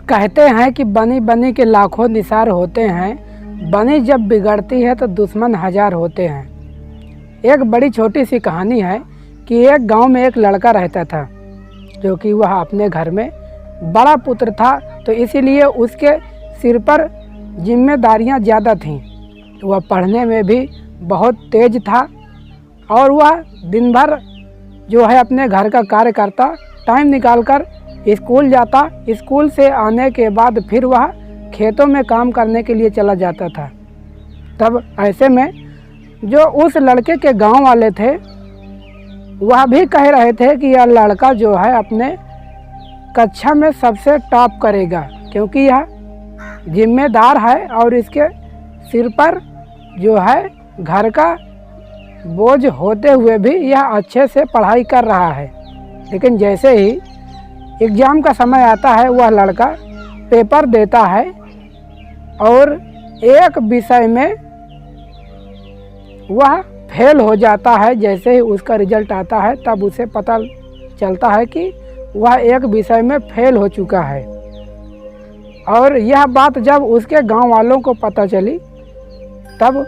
कहते हैं कि बनी बनी के लाखों निसार होते हैं, बनी जब बिगड़ती है तो दुश्मन हजार होते हैं। एक बड़ी छोटी सी कहानी है कि एक गांव में एक लड़का रहता था, जो कि वह अपने घर में बड़ा पुत्र था, तो इसीलिए उसके सिर पर जिम्मेदारियां ज़्यादा थीं। वह पढ़ने में भी बहुत तेज था और वह दिन भर जो है अपने घर का कार्य करता, टाइम निकालकर स्कूल जाता। स्कूल से आने के बाद फिर वह खेतों में काम करने के लिए चला जाता था। तब ऐसे में जो उस लड़के के गांव वाले थे वह भी कह रहे थे कि यह लड़का जो है अपने कक्षा में सबसे टॉप करेगा, क्योंकि यह जिम्मेदार है और इसके सिर पर जो है घर का बोझ होते हुए भी यह अच्छे से पढ़ाई कर रहा है। लेकिन जैसे ही एग्ज़ाम का समय आता है, वह लड़का पेपर देता है और एक विषय में वह फेल हो जाता है। जैसे ही उसका रिजल्ट आता है तब उसे पता चलता है कि वह एक विषय में फेल हो चुका है। और यह बात जब उसके गांव वालों को पता चली, तब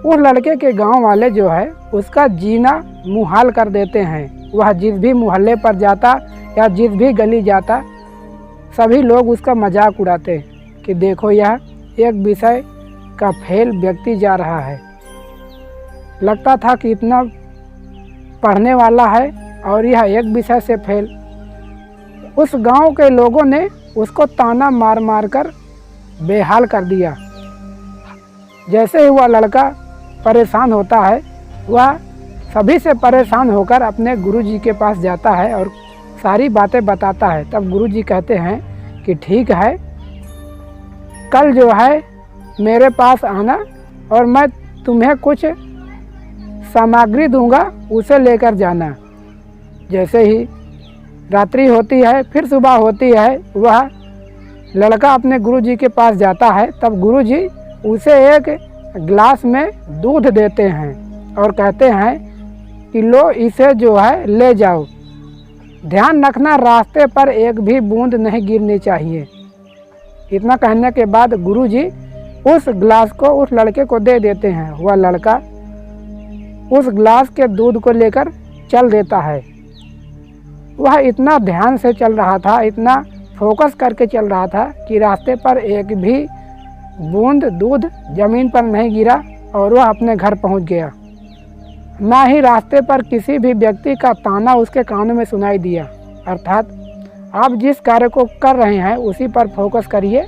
उस लड़के के गांव वाले जो है उसका जीना मुहाल कर देते हैं। वह जिस भी मोहल्ले पर जाता या जिस भी गली जाता, सभी लोग उसका मजाक उड़ाते कि देखो यह एक विषय का फेल व्यक्ति जा रहा है। लगता था कि इतना पढ़ने वाला है और यह एक विषय से फेल। उस गांव के लोगों ने उसको ताना मार मार कर बेहाल कर दिया। जैसे ही वह लड़का परेशान होता है, वह सभी से परेशान होकर अपने गुरुजी के पास जाता है और सारी बातें बताता है। तब गुरुजी कहते हैं कि ठीक है, कल जो है मेरे पास आना और मैं तुम्हें कुछ सामग्री दूंगा, उसे लेकर जाना। जैसे ही रात्रि होती है, फिर सुबह होती है, वह लड़का अपने गुरुजी के पास जाता है। तब गुरुजी उसे एक गिलास में दूध देते हैं और कहते हैं कि लो, इसे जो है ले जाओ। ध्यान रखना, रास्ते पर एक भी बूंद नहीं गिरनी चाहिए। इतना कहने के बाद गुरुजी उस गिलास को उस लड़के को दे देते हैं। वह लड़का उस गिलास के दूध को लेकर चल देता है। वह इतना ध्यान से चल रहा था, इतना फोकस करके चल रहा था कि रास्ते पर एक भी बूंद दूध ज़मीन पर नहीं गिरा और वह अपने घर पहुंच गया। ना ही रास्ते पर किसी भी व्यक्ति का ताना उसके कानों में सुनाई दिया। अर्थात आप जिस कार्य को कर रहे हैं उसी पर फोकस करिए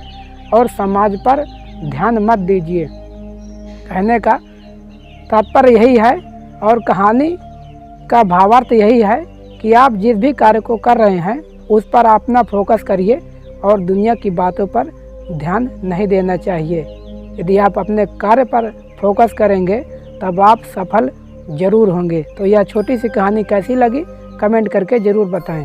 और समाज पर ध्यान मत दीजिए। कहने का तात्पर्य यही है और कहानी का भावार्थ यही है कि आप जिस भी कार्य को कर रहे हैं उस पर अपना फोकस करिए और दुनिया की बातों पर ध्यान नहीं देना चाहिए। यदि आप अपने कार्य पर फोकस करेंगे तब आप सफल ज़रूर होंगे। तो यह छोटी सी कहानी कैसी लगी कमेंट करके ज़रूर बताएं।